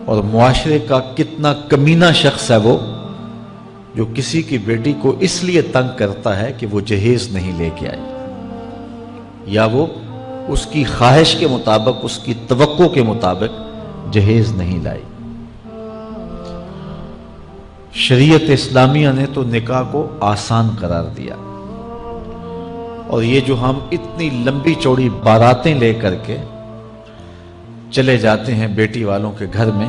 اور معاشرے کا کتنا کمینہ شخص ہے وہ جو کسی کی بیٹی کو اس لیے تنگ کرتا ہے کہ وہ جہیز نہیں لے کے آئی، یا وہ اس کی خواہش کے مطابق، اس کی توقع کے مطابق جہیز نہیں لائی۔ شریعت اسلامیہ نے تو نکاح کو آسان قرار دیا، اور یہ جو ہم اتنی لمبی چوڑی باراتیں لے کر کے چلے جاتے ہیں بیٹی والوں کے گھر میں،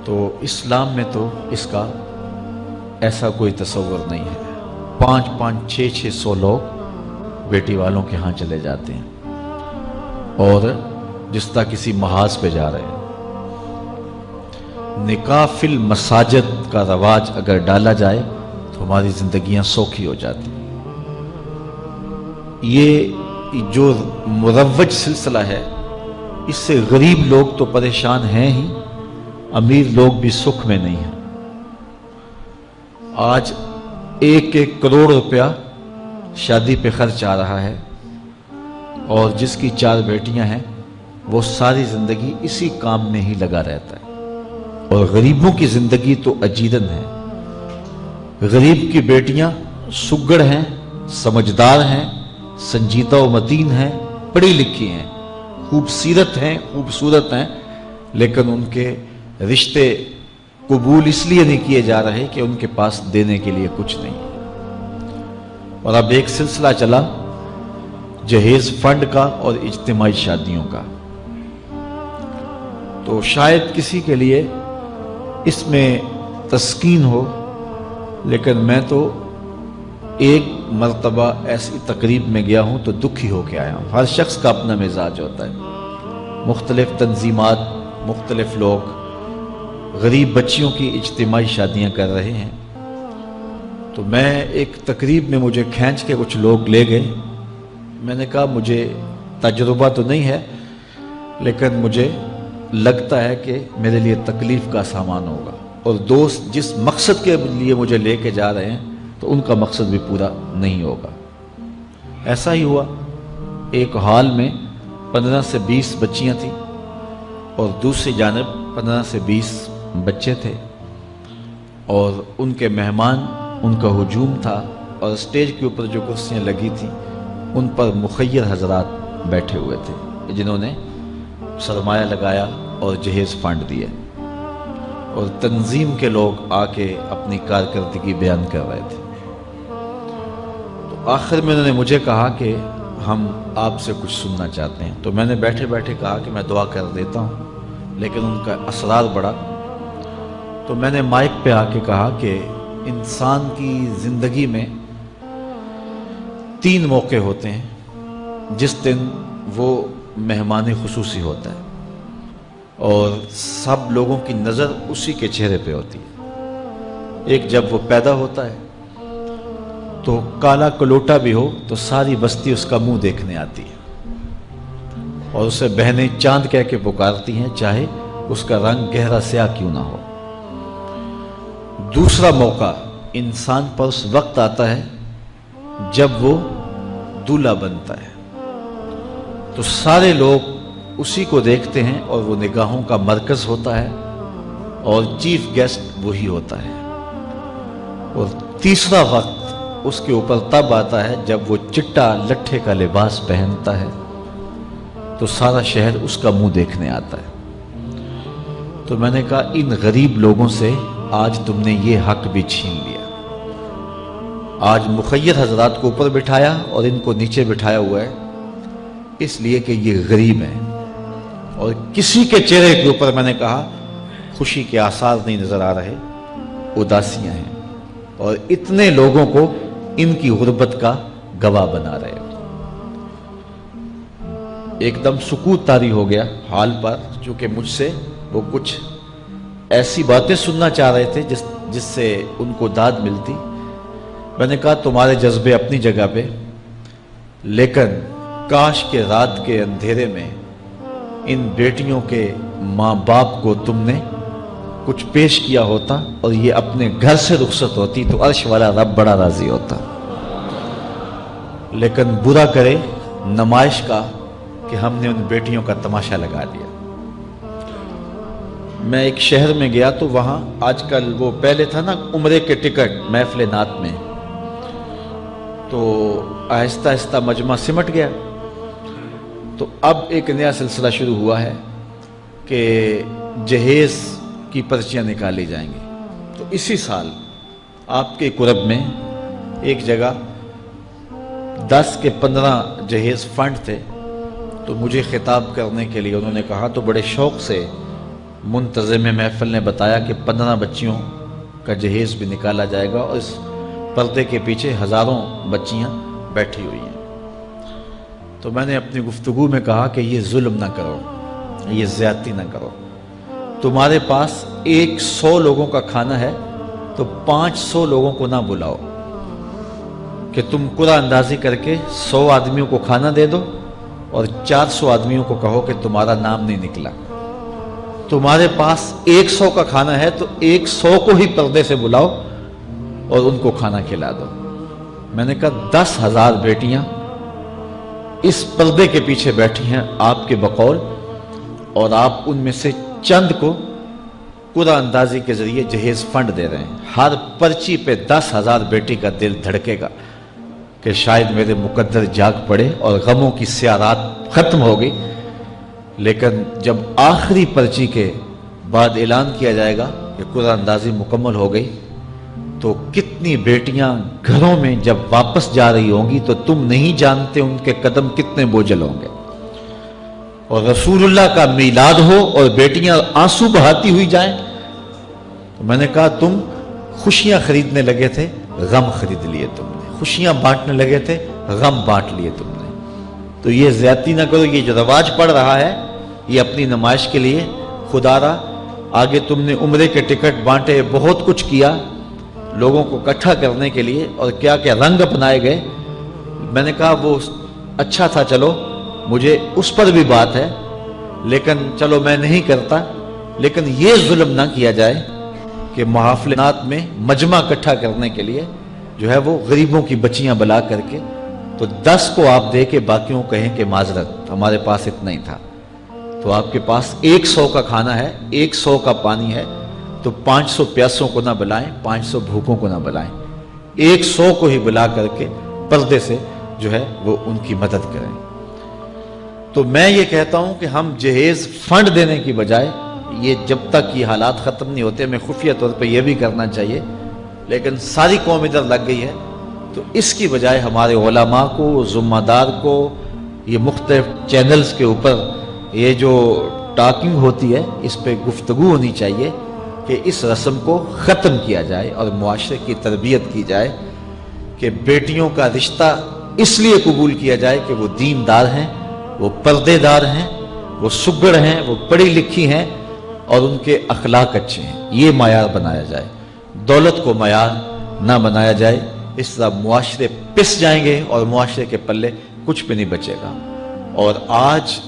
تو اسلام میں تو اس کا ایسا کوئی تصور نہیں ہے۔ 500 600 لوگ بیٹی والوں کے ہاں چلے جاتے ہیں، اور جس طرح کسی محاذ پہ جا رہے ہیں۔ نکاح فی المساجد کا رواج اگر ڈالا جائے تو ہماری زندگیاں سوکھی ہو جاتی ہیں۔ یہ جو مروج سلسلہ ہے، اس سے غریب لوگ تو پریشان ہیں ہی، امیر لوگ بھی سکھ میں نہیں ہیں۔ آج 1 کروڑ روپیہ شادی پہ خرچ آ رہا ہے، اور جس کی 4 بیٹیاں ہیں وہ ساری زندگی اسی کام میں ہی لگا رہتا ہے۔ اور غریبوں کی زندگی تو اجیرن ہے۔ غریب کی بیٹیاں سگڑ ہیں، سمجھدار ہیں، سنجیدہ و متین ہیں، پڑھی لکھی ہیں، خوبصورت ہیں، لیکن ان کے رشتے قبول اس لیے نہیں کیے جا رہے کہ ان کے پاس دینے کے لیے کچھ نہیں ہے۔ اور اب ایک سلسلہ چلا جہیز فنڈ کا اور اجتماعی شادیوں کا، تو شاید کسی کے لیے اس میں تسکین ہو، لیکن میں تو ایک مرتبہ ایسی تقریب میں گیا ہوں تو دکھی ہو کے آیا ہوں۔ ہر شخص کا اپنا مزاج ہوتا ہے، مختلف تنظیمات، مختلف لوگ غریب بچیوں کی اجتماعی شادیاں کر رہے ہیں، تو میں ایک تقریب میں مجھے کھینچ کے کچھ لوگ لے گئے۔ میں نے کہا مجھے تجربہ تو نہیں ہے، لیکن مجھے لگتا ہے کہ میرے لیے تکلیف کا سامان ہوگا، اور دوست جس مقصد کے لیے مجھے لے کے جا رہے ہیں تو ان کا مقصد بھی پورا نہیں ہوگا۔ ایسا ہی ہوا، ایک ہال میں 15 سے 20 بچیاں تھیں، اور دوسری جانب 15 سے 20 بچے تھے، اور ان کے مہمان، ان کا ہجوم تھا، اور اسٹیج کے اوپر جو کرسیاں لگی تھیں ان پر مخیر حضرات بیٹھے ہوئے تھے جنہوں نے سرمایہ لگایا اور جہیز فنڈ دیے، اور تنظیم کے لوگ آ کے اپنی کارکردگی بیان کر رہے تھے۔ تو آخر میں انہوں نے مجھے کہا کہ ہم آپ سے کچھ سننا چاہتے ہیں، تو میں نے بیٹھے بیٹھے کہا کہ میں دعا کر دیتا ہوں، لیکن ان کا اصرار بڑھا، تو میں نے مائک پہ آ کے کہا کہ انسان کی زندگی میں 3 موقع ہوتے ہیں جس دن وہ مہمان خصوصی ہوتا ہے، اور سب لوگوں کی نظر اسی کے چہرے پہ ہوتی ہے۔ ایک جب وہ پیدا ہوتا ہے تو کالا کلوٹا بھی ہو تو ساری بستی اس کا منہ دیکھنے آتی ہے، اور اسے بہنیں چاند کہہ کے پکارتی ہیں، چاہے اس کا رنگ گہرا سیاہ کیوں نہ ہو۔ دوسرا موقع انسان پر اس وقت آتا ہے جب وہ دولہا بنتا ہے، تو سارے لوگ اسی کو دیکھتے ہیں، اور وہ نگاہوں کا مرکز ہوتا ہے، اور چیف گیسٹ وہی ہوتا ہے۔ اور تیسرا وقت اس کے اوپر تب آتا ہے جب وہ چٹا لٹھے کا لباس پہنتا ہے، تو سارا شہر اس کا منہ دیکھنے آتا ہے۔ تو میں نے کہا ان غریب لوگوں سے آج تم نے یہ حق بھی چھین لیا۔ آج مخیر حضرات کو اوپر بٹھایا اور ان کو نیچے بٹھایا ہوا ہے، اس لیے کہ یہ غریب ہیں، اور کسی کے چہرے کے اوپر میں نے کہا خوشی کے آثار نہیں نظر آ رہے، اداسیاں ہیں، اور اتنے لوگوں کو ان کی غربت کا گواہ بنا رہے۔ ایک دم سکوت طاری ہو گیا حال پر، چونکہ مجھ سے وہ کچھ ایسی باتیں سننا چاہ رہے تھے جس سے ان کو داد ملتی۔ میں نے کہا تمہارے جذبے اپنی جگہ پہ، لیکن کاش کے رات کے اندھیرے میں ان بیٹیوں کے ماں باپ کو تم نے کچھ پیش کیا ہوتا اور یہ اپنے گھر سے رخصت ہوتی تو عرش والا رب بڑا راضی ہوتا۔ لیکن برا کرے نمائش کا کہ ہم نے ان بیٹیوں کا تماشا لگا دیا۔ میں ایک شہر میں گیا تو وہاں آج کل وہ پہلے تھا نا عمرے کے ٹکٹ محفل نعت میں، تو آہستہ آہستہ مجمع سمٹ گیا، تو اب ایک نیا سلسلہ شروع ہوا ہے کہ جہیز کی پرچیاں نکالی جائیں گی۔ تو اسی سال آپ کے قرب میں ایک جگہ 10 کے 15 جہیز فنڈ تھے، تو مجھے خطاب کرنے کے لیے انہوں نے کہا، تو بڑے شوق سے منتظم محفل نے بتایا کہ 15 بچیوں کا جہیز بھی نکالا جائے گا، اور اس پردے کے پیچھے ہزاروں بچیاں بیٹھی ہوئی ہیں۔ تو میں نے اپنی گفتگو میں کہا کہ یہ ظلم نہ کرو، یہ زیادتی نہ کرو، تمہارے پاس 100 لوگوں کا کھانا ہے تو 500 لوگوں کو نہ بلاؤ کہ تم قرعہ اندازی کر کے 100 آدمیوں کو کھانا دے دو اور 400 آدمیوں کو کہو کہ تمہارا نام نہیں نکلا۔ تمہارے پاس 100 کا کھانا ہے تو 100 کو ہی پردے سے بلاؤ اور ان کو کھانا کھلا دو۔ میں نے کہا 10,000 بیٹیاں اس پردے کے پیچھے بیٹھی ہیں آپ کے بقول، اور آپ ان میں سے چند کو قرعہ اندازی کے ذریعے جہیز فنڈ دے رہے ہیں۔ ہر پرچی پہ 10,000 بیٹی کا دل دھڑکے گا کہ شاید میرے مقدر جاگ پڑے اور غموں کی سیاہ رات ختم ہو گئی، لیکن جب آخری پرچی کے بعد اعلان کیا جائے گا کہ قرعہ اندازی مکمل ہو گئی، تو کتنی بیٹیاں گھروں میں جب واپس جا رہی ہوں گی تو تم نہیں جانتے ان کے قدم کتنے بوجھل ہوں گے، اور رسول اللہ کا میلاد ہو اور بیٹیاں آنسو بہاتی ہوئی جائیں۔ تو میں نے کہا تم خوشیاں خریدنے لگے تھے، غم خرید لیے تم نے، خوشیاں بانٹنے لگے تھے، غم بانٹ لیے تم نے۔ تو یہ زیادتی نہ کرو، یہ جو رواج پڑ رہا ہے یہ اپنی نمائش کے لیے، خدا را آگے تم نے عمرے کے ٹکٹ بانٹے، بہت کچھ کیا لوگوں کو اکٹھا کرنے کے لیے، اور کیا کیا رنگ اپنائے گئے۔ میں نے کہا وہ اچھا تھا، چلو مجھے اس پر بھی بات ہے، لیکن چلو میں نہیں کرتا، لیکن یہ ظلم نہ کیا جائے کہ محافلات میں مجمع اکٹھا کرنے کے لیے جو ہے وہ غریبوں کی بچیاں بلا کر کے تو 10 کو آپ دے کے باقیوں کو کہیں کہ معذرت ہمارے پاس اتنا ہی تھا۔ تو آپ کے پاس 100 کا کھانا ہے، 100 کا پانی ہے، تو 500 پیاسوں کو نہ بلائیں، 500 بھوکوں کو نہ بلائیں، 100 کو ہی بلا کر کے پردے سے جو ہے وہ ان کی مدد کریں۔ تو میں یہ کہتا ہوں کہ ہم جہیز فنڈ دینے کی بجائے، یہ جب تک یہ حالات ختم نہیں ہوتے، میں خفیہ طور پہ یہ بھی کرنا چاہیے، لیکن ساری قوم ادھر لگ گئی ہے، تو اس کی بجائے ہمارے علماء کو، ذمہ دار کو، یہ مختلف چینلز کے اوپر یہ جو ٹاکنگ ہوتی ہے اس پہ گفتگو ہونی چاہیے کہ اس رسم کو ختم کیا جائے اور معاشرے کی تربیت کی جائے کہ بیٹیوں کا رشتہ اس لیے قبول کیا جائے کہ وہ دیندار ہیں، وہ پردے دار ہیں، وہ سگڑ ہیں، وہ پڑھی لکھی ہیں اور ان کے اخلاق اچھے ہیں، یہ معیار بنایا جائے، دولت کو معیار نہ بنایا جائے۔ اس طرح معاشرے پس جائیں گے اور معاشرے کے پلے کچھ بھی نہیں بچے گا۔ اور آج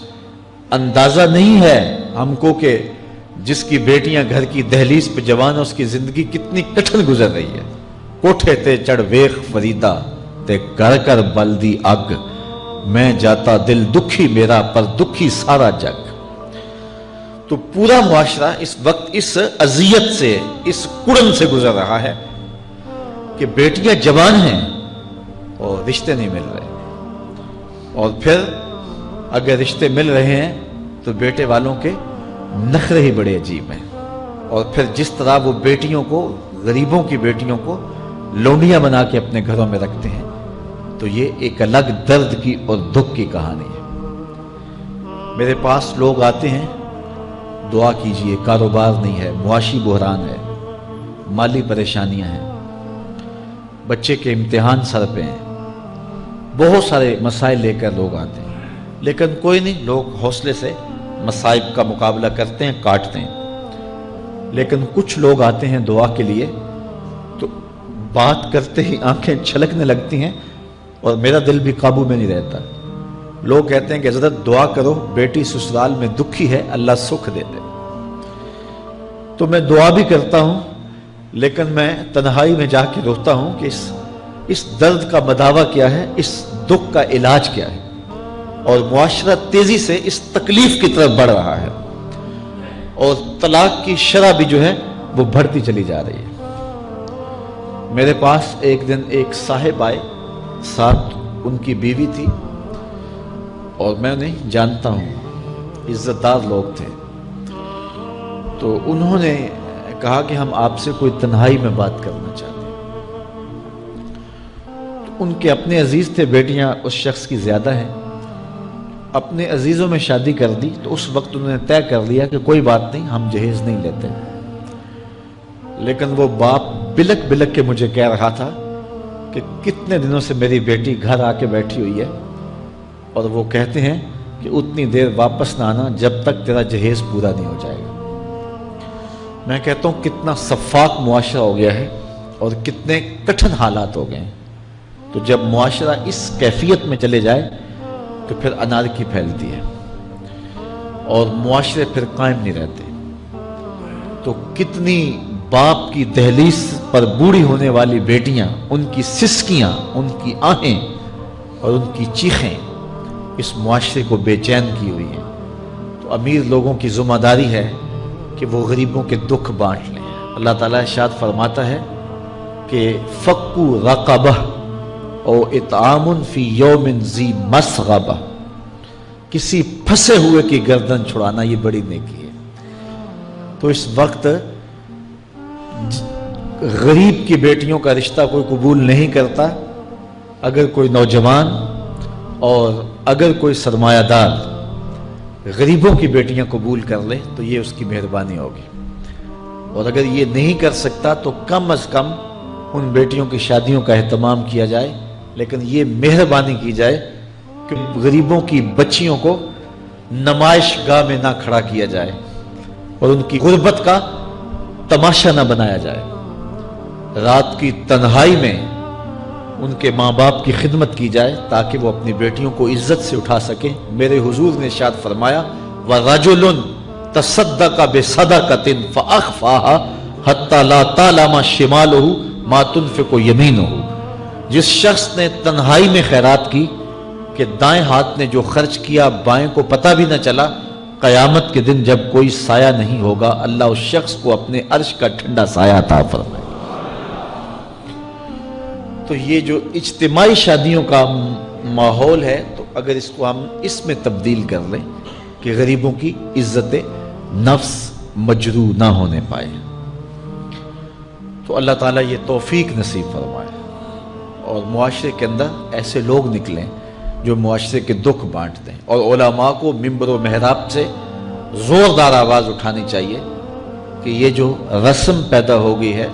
اندازہ نہیں ہے ہم کو کہ جس کی بیٹیاں گھر کی دہلیز پہ جوان ہے اس کی زندگی کتنی کٹھن گزر رہی ہے۔ کوٹھے تے چڑھ ویخ فریدا تے گھر کر بلدی اگ، میں جاتا دل دکھی میرا پر دکھی سارا جگ۔ تو پورا معاشرہ اس وقت اس اذیت سے، اس کڑن سے گزر رہا ہے کہ بیٹیاں جوان ہیں اور رشتے نہیں مل رہے، اور پھر اگر رشتے مل رہے ہیں تو بیٹے والوں کے نخرے ہی بڑے عجیب ہیں، اور پھر جس طرح وہ بیٹیوں کو، غریبوں کی بیٹیوں کو لونڈیاں بنا کے اپنے گھروں میں رکھتے ہیں، تو یہ ایک الگ درد کی اور دکھ کی کہانی ہے۔ میرے پاس لوگ آتے ہیں، دعا کیجئے، کاروبار نہیں ہے، معاشی بحران ہے، مالی پریشانیاں ہیں، بچے کے امتحان سر پہ ہیں، بہت سارے مسائل لے کر لوگ آتے ہیں، لیکن کوئی نہیں، لوگ حوصلے سے مصائب کا مقابلہ کرتے ہیں، کاٹتے ہیں۔ لیکن کچھ لوگ آتے ہیں دعا کے لیے تو بات کرتے ہی آنکھیں چھلکنے لگتی ہیں اور میرا دل بھی قابو میں نہیں رہتا۔ لوگ کہتے ہیں کہ حضرت دعا کرو، بیٹی سسرال میں دکھی ہے، اللہ سکھ دے دے۔ تو میں دعا بھی کرتا ہوں، لیکن میں تنہائی میں جا کے روتا ہوں کہ اس درد کا مداوع کیا ہے، اس دکھ کا علاج کیا ہے، اور معاشرہ تیزی سے اس تکلیف کی طرف بڑھ رہا ہے، اور طلاق کی شرح بھی جو ہے وہ بڑھتی چلی جا رہی ہے۔ میرے پاس ایک دن ایک صاحب آئے، ساتھ ان کی بیوی تھی، اور میں انہیں جانتا ہوں، عزت دار لوگ تھے۔ تو انہوں نے کہا کہ ہم آپ سے کوئی تنہائی میں بات کرنا چاہتے ہیں۔ تو ان کے اپنے عزیز تھے، بیٹیاں اس شخص کی زیادہ ہیں، اپنے عزیزوں میں شادی کر دی۔ تو اس وقت انہوں نے طے کر لیا کہ کوئی بات نہیں، ہم جہیز نہیں لیتے۔ لیکن وہ باپ بلک بلک کے مجھے کہہ رہا تھا کہ کتنے دنوں سے میری بیٹی گھر آ کے بیٹھی ہوئی ہے، اور وہ کہتے ہیں کہ اتنی دیر واپس نہ آنا جب تک تیرا جہیز پورا نہیں ہو جائے گا۔ میں کہتا ہوں کتنا صفاق معاشرہ ہو گیا ہے اور کتنے کٹھن حالات ہو گئے ہیں۔ تو جب معاشرہ اس کیفیت میں چلے جائے تو پھر انارکی پھیلتی ہے اور معاشرے پھر قائم نہیں رہتے۔ تو کتنی باپ کی دہلیز پر بوڑھی ہونے والی بیٹیاں، ان کی سسکیاں، ان کی آہیں اور ان کی چیخیں اس معاشرے کو بے چین کی ہوئی ہیں۔ تو امیر لوگوں کی ذمہ داری ہے کہ وہ غریبوں کے دکھ بانٹ لیں۔ اللہ تعالیٰ ارشاد فرماتا ہے کہ فکو رقبہ او اطعام فی یوم ذی مسغبہ، کسی پھنسے ہوئے کی گردن چھڑانا یہ بڑی نیکی ہے۔ تو اس وقت غریب کی بیٹیوں کا رشتہ کوئی قبول نہیں کرتا۔ اگر کوئی نوجوان اور اگر کوئی سرمایہ دار غریبوں کی بیٹیاں قبول کر لے تو یہ اس کی مہربانی ہوگی، اور اگر یہ نہیں کر سکتا تو کم از کم ان بیٹیوں کی شادیوں کا اہتمام کیا جائے، لیکن یہ مہربانی کی جائے کہ غریبوں کی بچیوں کو نمائش گاہ میں نہ کھڑا کیا جائے اور ان کی غربت کا تماشا نہ بنایا جائے۔ رات کی تنہائی میں ان کے ماں باپ کی خدمت کی جائے تاکہ وہ اپنی بیٹیوں کو عزت سے اٹھا سکیں۔ میرے حضور نے ارشاد فرمایا وَرَجُلٌ تَصَدَّقَ بِصَدَقَةٍ فَأَخْفَاهَا حَتَّى لَا تَعْلَمَ شِمَالُهُ مَا تُنْفِقُ يَمِينُهُ، جس شخص نے تنہائی میں خیرات کی کہ دائیں ہاتھ نے جو خرچ کیا بائیں کو پتہ بھی نہ چلا، قیامت کے دن جب کوئی سایہ نہیں ہوگا اللہ اس شخص کو اپنے عرش کا ٹھنڈا سایہ عطا فرمائے۔ تو یہ جو اجتماعی شادیوں کا ماحول ہے، تو اگر اس کو ہم اس میں تبدیل کر لیں کہ غریبوں کی عزت نفس مجروح نہ ہونے پائے، تو اللہ تعالیٰ یہ توفیق نصیب فرمائے اور معاشرے کے اندر ایسے لوگ نکلیں جو معاشرے کے دکھ بانٹتے ہیں۔ اور علماء کو منبر و محراب سے زوردار آواز اٹھانی چاہیے کہ یہ جو رسم پیدا ہو گئی ہے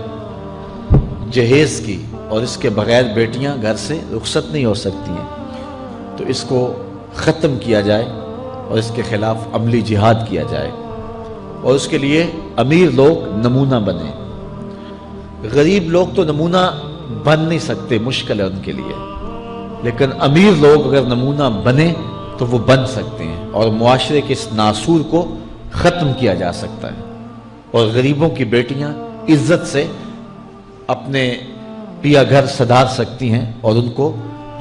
جہیز کی، اور اس کے بغیر بیٹیاں گھر سے رخصت نہیں ہو سکتی ہیں، تو اس کو ختم کیا جائے اور اس کے خلاف عملی جہاد کیا جائے، اور اس کے لیے امیر لوگ نمونہ بنیں۔ غریب لوگ تو نمونہ بن نہیں سکتے، مشکل ہے ان کے لیے، لیکن امیر لوگ اگر نمونہ بنیں تو وہ بن سکتے ہیں اور معاشرے کے اس ناسور کو ختم کیا جا سکتا ہے، اور غریبوں کی بیٹیاں عزت سے اپنے پیا گھر سدھار سکتی ہیں اور ان کو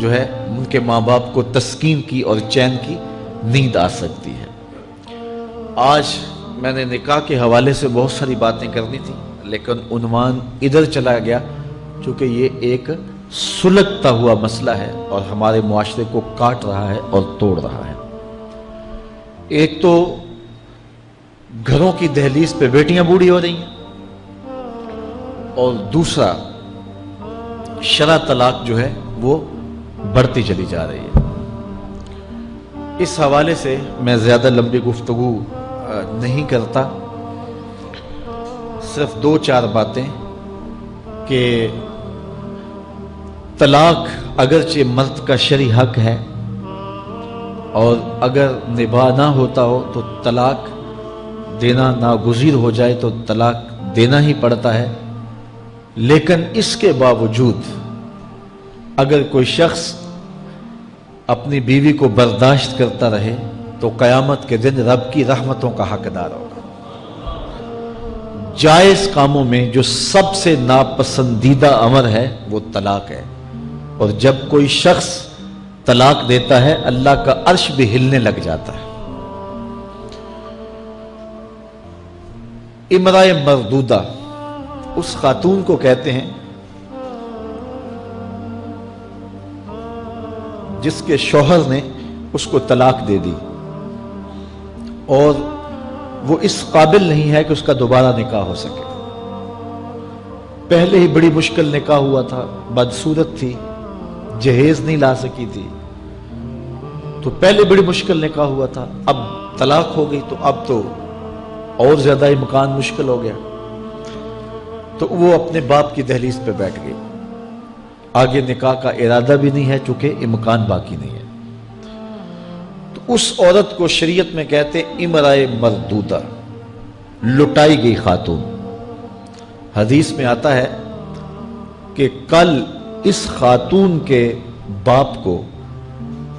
جو ہے ان کے ماں باپ کو تسکین کی اور چین کی نیند آ سکتی ہے۔ آج میں نے نکاح کے حوالے سے بہت ساری باتیں کرنی تھی، لیکن عنوان ادھر چلا گیا چونکہ یہ ایک سلگتا ہوا مسئلہ ہے اور ہمارے معاشرے کو کاٹ رہا ہے اور توڑ رہا ہے۔ ایک تو گھروں کی دہلیز پہ بیٹیاں بوڑھی ہو رہی ہیں، اور دوسرا شرع طلاق جو ہے وہ بڑھتی چلی جا رہی ہے۔ اس حوالے سے میں زیادہ لمبی گفتگو نہیں کرتا، صرف دو چار باتیں کہ طلاق اگرچہ مرد کا شرعی حق ہے، اور اگر نباہ نہ ہوتا ہو تو طلاق دینا ناگزیر ہو جائے تو طلاق دینا ہی پڑتا ہے، لیکن اس کے باوجود اگر کوئی شخص اپنی بیوی کو برداشت کرتا رہے تو قیامت کے دن رب کی رحمتوں کا حقدار ہوگا۔ جائز کاموں میں جو سب سے ناپسندیدہ امر ہے وہ طلاق ہے، اور جب کوئی شخص طلاق دیتا ہے اللہ کا عرش بھی ہلنے لگ جاتا ہے۔ امرأہ مردودہ اس خاتون کو کہتے ہیں جس کے شوہر نے اس کو طلاق دے دی اور وہ اس قابل نہیں ہے کہ اس کا دوبارہ نکاح ہو سکے. پہلے ہی بڑی مشکل نکاح ہوا تھا، بدصورت تھی، جہیز نہیں لا سکی تھی، تو پہلے بڑی مشکل نکاح ہوا تھا، اب طلاق ہو گئی تو اب تو اور زیادہ امکان مشکل ہو گیا. تو وہ اپنے باپ کی دہلیز پہ بیٹھ گئی. آگے نکاح کا ارادہ بھی نہیں ہے چونکہ امکان باقی نہیں ہے. تو اس عورت کو شریعت میں کہتے امرأہ مردودہ، لٹائی گئی خاتون. حدیث میں آتا ہے کہ کل اس خاتون کے باپ کو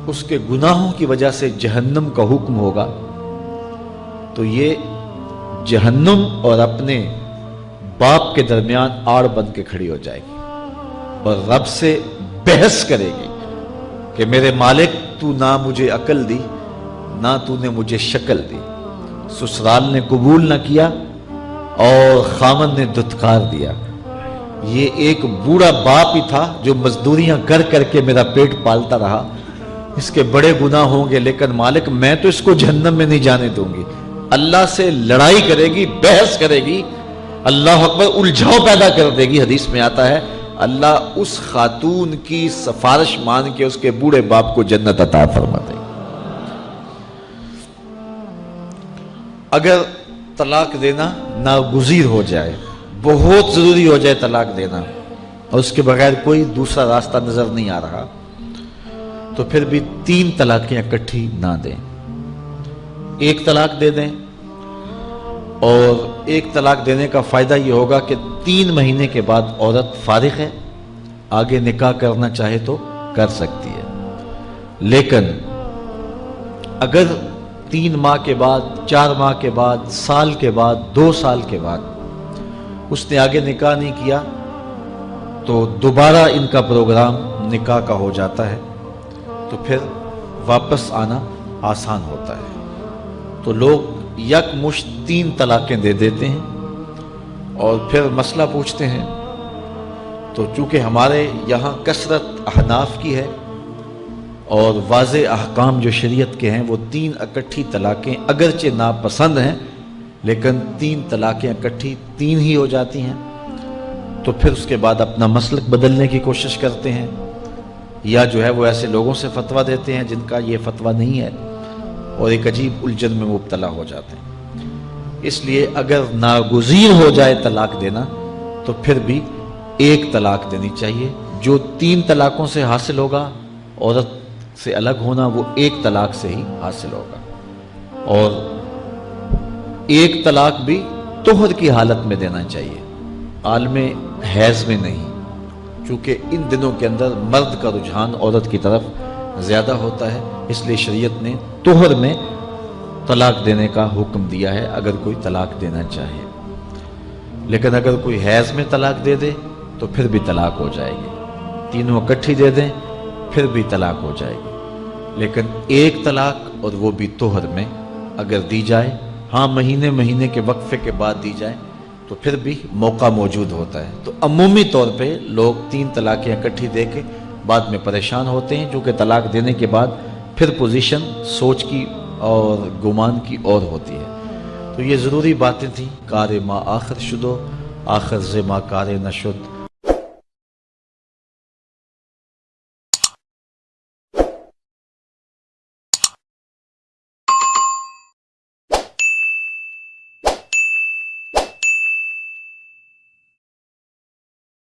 اس کے گناہوں کی وجہ سے جہنم کا حکم ہوگا تو یہ جہنم اور اپنے باپ کے درمیان آڑ بن کے کھڑی ہو جائے گی اور رب سے بحث کرے گی کہ میرے مالک تو نہ مجھے عقل دی نہ تو نے مجھے شکل دی. سسرال نے قبول نہ کیا اور خامن نے دھتکار دیا. یہ ایک بوڑھا باپ ہی تھا جو مزدوریاں کر کر کے میرا پیٹ پالتا رہا، اس کے بڑے گناہ ہوں گے لیکن مالک میں تو اس کو جہنم میں نہیں جانے دوں گی. اللہ سے لڑائی کرے گی، بحث کرے گی، اللہ اکبر، الجھاؤ پیدا کر دے گی. حدیث میں آتا ہے اللہ اس خاتون کی سفارش مان کے اس کے بوڑھے باپ کو جنت عطا فرما دے. اگر طلاق دینا ناگزیر ہو جائے، بہت ضروری ہو جائے طلاق دینا اور اس کے بغیر کوئی دوسرا راستہ نظر نہیں آ رہا، تو پھر بھی 3 طلاقیں اکٹھی نہ دیں. ایک طلاق دے دیں، اور ایک طلاق دینے کا فائدہ یہ ہوگا کہ 3 مہینے کے بعد عورت فارغ ہے، آگے نکاح کرنا چاہے تو کر سکتی ہے. لیکن اگر 3 ماہ کے بعد، 4 ماہ کے بعد، سال کے بعد، 2 سال کے بعد اس نے آگے نکاح نہیں کیا تو دوبارہ ان کا پروگرام نکاح کا ہو جاتا ہے، تو پھر واپس آنا آسان ہوتا ہے. تو لوگ یک مشت 3 طلاقیں دے دیتے ہیں اور پھر مسئلہ پوچھتے ہیں. تو چونکہ ہمارے یہاں کثرت احناف کی ہے اور واضح احکام جو شریعت کے ہیں وہ 3 اکٹھی طلاقیں اگرچہ ناپسند ہیں لیکن 3 طلاقیں اکٹھی 3 ہی ہو جاتی ہیں. تو پھر اس کے بعد اپنا مسلک بدلنے کی کوشش کرتے ہیں یا جو ہے وہ ایسے لوگوں سے فتویٰ دیتے ہیں جن کا یہ فتویٰ نہیں ہے اور ایک عجیب الجھن میں مبتلا ہو جاتے ہیں. اس لیے اگر ناگزیر ہو جائے طلاق دینا تو پھر بھی 1 طلاق دینی چاہیے. جو 3 طلاقوں سے حاصل ہوگا، عورت سے الگ ہونا، وہ 1 طلاق سے ہی حاصل ہوگا. اور 1 طلاق بھی طہر کی حالت میں دینا چاہیے، عالم حیض میں نہیں، چونکہ ان دنوں کے اندر مرد کا رجحان عورت کی طرف زیادہ ہوتا ہے. اس لیے شریعت نے طہر میں طلاق دینے کا حکم دیا ہے اگر کوئی طلاق دینا چاہے. لیکن اگر کوئی حیض میں طلاق دے دے تو پھر بھی طلاق ہو جائے گی. 3 اکٹھی دے دیں پھر بھی طلاق ہو جائے گی. لیکن 1 طلاق اور وہ بھی طہر میں اگر دی جائے، ہاں مہینے کے وقفے کے بعد دی جائے تو پھر بھی موقع موجود ہوتا ہے. تو عمومی طور پہ لوگ 3 طلاقیں اکٹھی دے کے بعد میں پریشان ہوتے ہیں، کیونکہ طلاق دینے کے بعد پھر پوزیشن سوچ کی اور گمان کی اور ہوتی ہے. تو یہ ضروری باتیں تھیں. کار ما آخر شدو آخر ز ما کار نشد.